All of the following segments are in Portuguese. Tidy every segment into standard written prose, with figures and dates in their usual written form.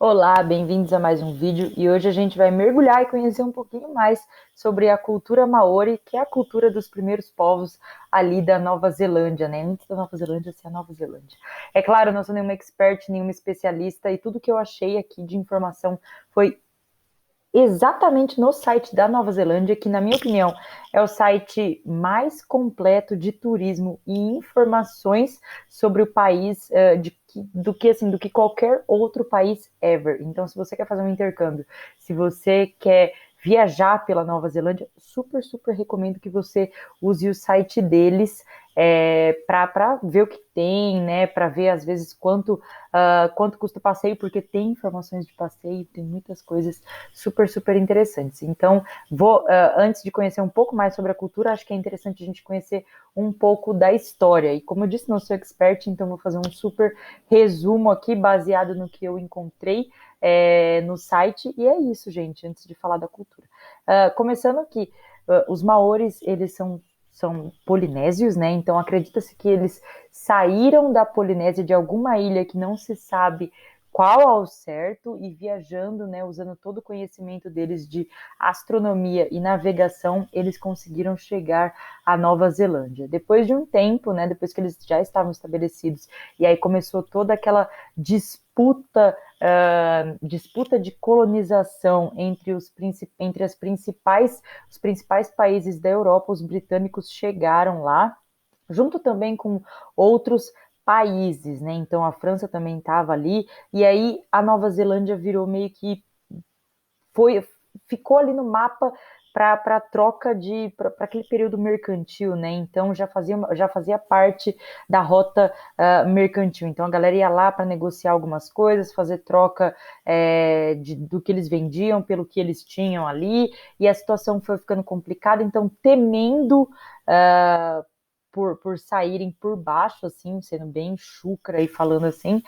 Olá, bem-vindos a mais um vídeo e hoje a gente vai mergulhar e conhecer um pouquinho mais sobre a cultura Maori, que é a cultura dos primeiros povos ali da Nova Zelândia, né? Antes da Nova Zelândia ser a Nova Zelândia. É claro, eu não sou nenhuma expert, nenhuma especialista e tudo que eu achei aqui de informação foi exatamente no site da Nova Zelândia, que na minha opinião é o site mais completo de turismo e informações sobre o país do que qualquer outro país ever. Então, se você quer fazer um intercâmbio, se você quer viajar pela Nova Zelândia, super recomendo que você use o site deles para ver o que tem, né? Para ver às vezes quanto custa o passeio, porque tem informações de passeio, tem muitas coisas super interessantes. Então, antes de conhecer um pouco mais sobre a cultura, acho que é interessante a gente conhecer um pouco da história. E como eu disse, não sou expert, então vou fazer um super resumo aqui, baseado no que eu encontrei no site. E é isso, gente, antes de falar da cultura. Começando aqui, os maores, eles são polinésios, né? Então acredita-se que eles saíram da Polinésia de alguma ilha que não se sabe qual ao certo e viajando, né, usando todo o conhecimento deles de astronomia e navegação, eles conseguiram chegar à Nova Zelândia. Depois de um tempo, né, depois que eles já estavam estabelecidos, e aí começou toda aquela disputa de colonização entre os principais países da Europa, os britânicos chegaram lá, junto também com outros países, né? Então a França também estava ali, e aí a Nova Zelândia virou meio que foi ficou ali no mapa para troca para aquele período mercantil, né? Então já fazia parte da rota mercantil. Então a galera ia lá para negociar algumas coisas, fazer troca do que eles vendiam pelo que eles tinham ali, e a situação foi ficando complicada. Então, temendo por saírem por baixo, assim, sendo bem chucra e falando assim,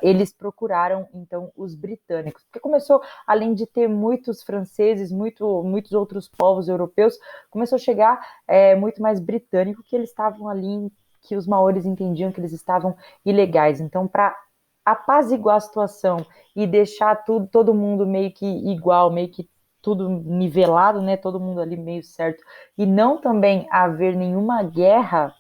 eles procuraram, então, os britânicos. Porque começou, além de ter muitos franceses, muitos outros povos europeus, começou a chegar muito mais britânico, que eles estavam ali, que os maores entendiam que eles estavam ilegais. Então, para apaziguar a situação e deixar todo mundo meio que igual, meio que tudo nivelado, né? Todo mundo ali meio certo, e não também haver nenhuma guerra,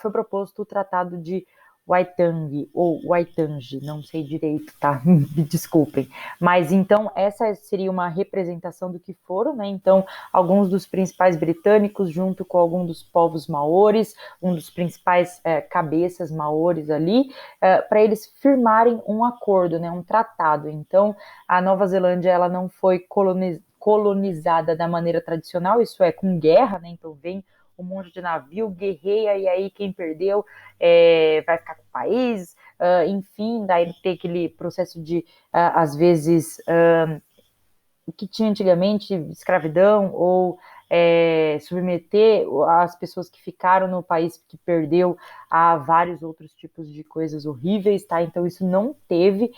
foi proposto o Tratado de Waitangi, ou Waitangi, não sei direito, tá? Me desculpem. Mas então, essa seria uma representação do que foram, né? Então, alguns dos principais britânicos, junto com alguns dos povos maores, um dos principais cabeças maores ali, para eles firmarem um acordo, né? Um tratado. Então, a Nova Zelândia, ela não foi colonizada da maneira tradicional, isso é, com guerra, né? Então, vem um monte de navio, guerreia, e aí quem perdeu vai ficar com o país, enfim, daí tem aquele processo de, às vezes, o que tinha antigamente, escravidão, ou submeter as pessoas que ficaram no país que perdeu a vários outros tipos de coisas horríveis, tá? Então isso não teve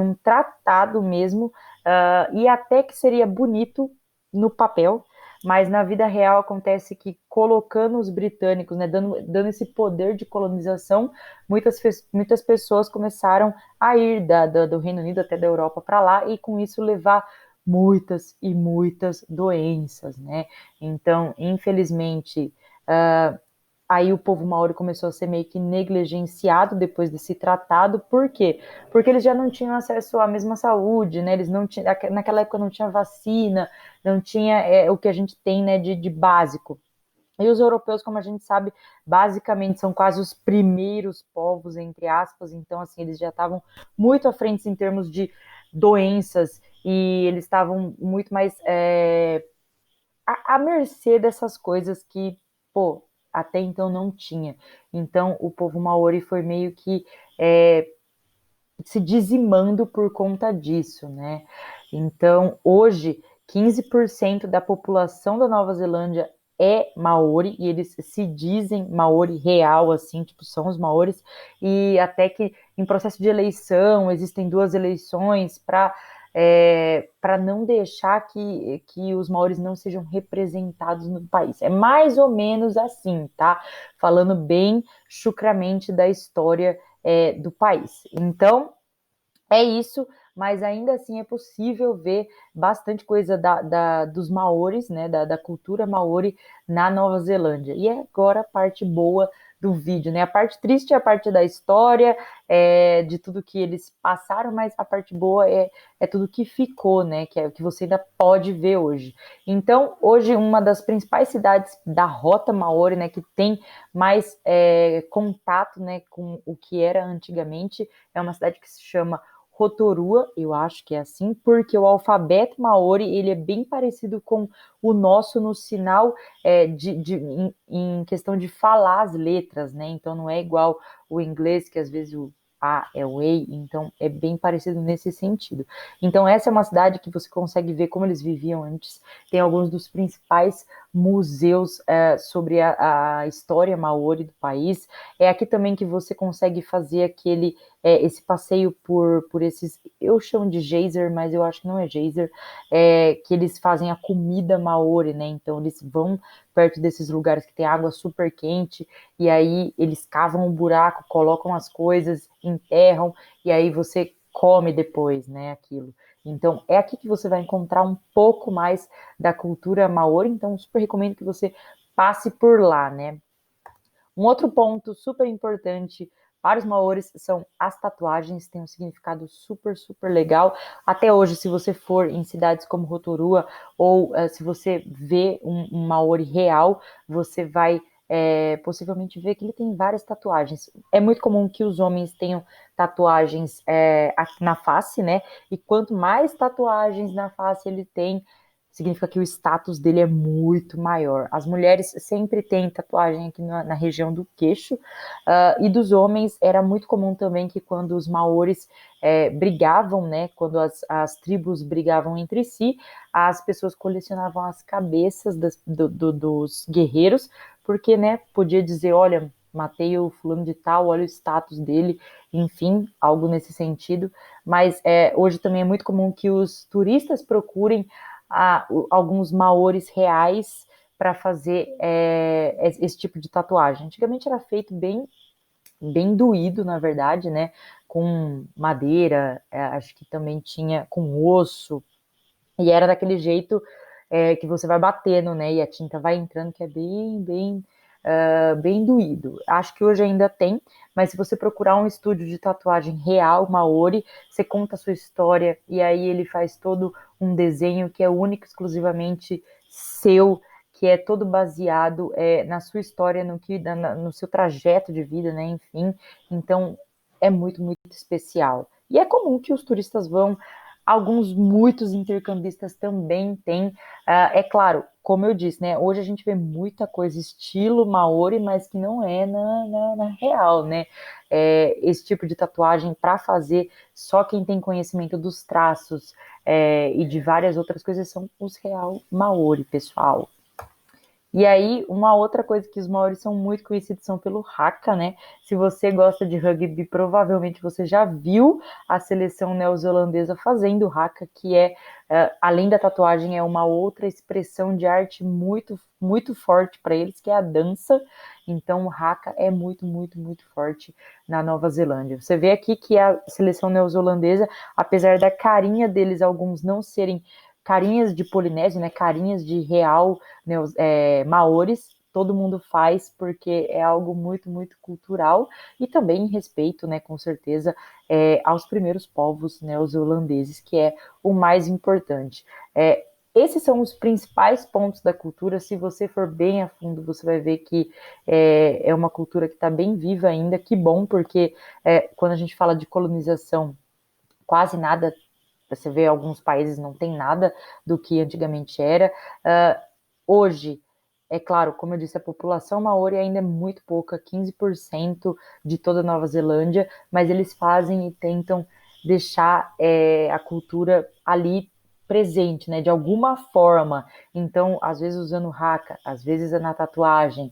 um tratado mesmo, e até que seria bonito no papel, mas na vida real acontece que colocando os britânicos, né, dando esse poder de colonização, muitas pessoas começaram a ir do Reino Unido até da Europa para lá, e com isso levar muitas e muitas doenças, né? Então, infelizmente, aí o povo maori começou a ser meio que negligenciado depois desse tratado. Por quê? Porque eles já não tinham acesso à mesma saúde, né? Eles não tinham, naquela época não tinha vacina, não tinha o que a gente tem, né, de básico. E os europeus, como a gente sabe, basicamente são quase os primeiros povos, entre aspas, então, assim, eles já estavam muito à frente em termos de doenças, e eles estavam muito mais à mercê dessas coisas que, pô, até então não tinha. Então, o povo maori foi meio que se dizimando por conta disso, né? Então, hoje, 15% da população da Nova Zelândia é maori, e eles se dizem maori real, assim, tipo, são os maores, e até que em processo de eleição, existem duas eleições para não deixar que os maores não sejam representados no país. É mais ou menos assim, tá? Falando bem chucramente da história do país. Então, é isso, mas ainda assim é possível ver bastante coisa dos maoris, né, da cultura maori na Nova Zelândia. E é agora a parte boa do vídeo, né? A parte triste é a parte da história, de tudo que eles passaram, mas a parte boa é tudo que ficou, né? Que é o que você ainda pode ver hoje. Então, hoje, uma das principais cidades da Rota Maori, né, que tem mais contato, né, com o que era antigamente, é uma cidade que se chama Rotorua, eu acho que é assim, porque o alfabeto maori ele é bem parecido com o nosso no sinal em questão de falar as letras, né? Então não é igual o inglês, que às vezes o A é o EI, então é bem parecido nesse sentido. Então essa é uma cidade que você consegue ver como eles viviam antes, tem alguns dos principais museus sobre a história maori do país, é aqui também que você consegue fazer esse passeio por esses, eu chamo de geyser, mas eu acho que não é geyser, que eles fazem a comida maori, né? Então eles vão perto desses lugares que tem água super quente, e aí eles cavam um buraco, colocam as coisas, enterram, e aí você come depois, né, aquilo. Então, é aqui que você vai encontrar um pouco mais da cultura maori, então super recomendo que você passe por lá, né? Um outro ponto super importante para os maoris são as tatuagens, tem um significado super, super legal. Até hoje, se você for em cidades como Rotorua, ou se você vê um maori real, você vai possivelmente ver que ele tem várias tatuagens. É muito comum que os homens tenham tatuagens aqui na face, né? E quanto mais tatuagens na face ele tem, significa que o status dele é muito maior. As mulheres sempre têm tatuagem aqui na região do queixo, e dos homens era muito comum também que quando os maoris brigavam, né, quando as tribos brigavam entre si, as pessoas colecionavam as cabeças dos guerreiros, porque, né, podia dizer, olha, matei o fulano de tal, olha o status dele, enfim, algo nesse sentido. Mas hoje também é muito comum que os turistas procurem alguns maoris reais para fazer esse tipo de tatuagem. Antigamente era feito bem doído, na verdade, né? Com madeira, acho que também tinha com osso, e era daquele jeito que você vai batendo, né? E a tinta vai entrando, que é bem doído. Acho que hoje ainda tem, mas se você procurar um estúdio de tatuagem real, Maori, você conta a sua história e aí ele faz todo um desenho que é único, exclusivamente seu, que é todo baseado na sua história, no seu trajeto de vida, né? Enfim, então é muito, muito especial. E é comum que os turistas vão. Alguns, muitos intercambistas também têm. É claro, como eu disse, né? Hoje a gente vê muita coisa estilo Maori, mas que não é na real, né? Esse tipo de tatuagem para fazer, só quem tem conhecimento dos traços e de várias outras coisas são os real Maori, pessoal. E aí, uma outra coisa que os maoris são muito conhecidos são pelo haka, né? Se você gosta de rugby, provavelmente você já viu a seleção neozelandesa fazendo haka, que além da tatuagem, é uma outra expressão de arte muito, muito forte para eles, que é a dança. Então, o haka é muito, muito, muito forte na Nova Zelândia. Você vê aqui que a seleção neozelandesa, apesar da carinha deles, alguns não serem carinhas de Polinésio, né? Carinhas de real, né, maoris, todo mundo faz porque é algo muito, muito cultural e também em respeito, né, com certeza, aos primeiros povos neozelandeses, que é o mais importante. Esses são os principais pontos da cultura. Se você for bem a fundo, você vai ver que é uma cultura que está bem viva ainda. Que bom, porque quando a gente fala de colonização, quase nada, você vê alguns países não tem nada do que antigamente era. Hoje, é claro, como eu disse, a população maori ainda é muito pouca, 15% de toda a Nova Zelândia, mas eles fazem e tentam deixar a cultura ali presente, né, de alguma forma. Então, às vezes usando haka, às vezes é na tatuagem,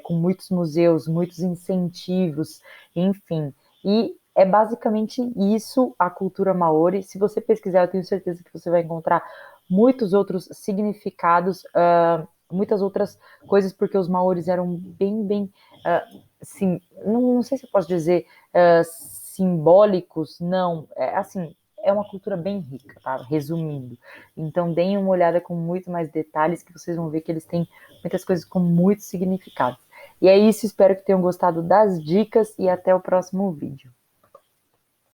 com muitos museus, muitos incentivos, enfim. E é basicamente isso a cultura maori. Se você pesquisar, eu tenho certeza que você vai encontrar muitos outros significados, muitas outras coisas, porque os maoris eram bem, sim, não sei se eu posso dizer simbólicos, não. É assim, é uma cultura bem rica, tá? Resumindo. Então, deem uma olhada com muito mais detalhes, que vocês vão ver que eles têm muitas coisas com muito significado. E é isso, espero que tenham gostado das dicas e até o próximo vídeo.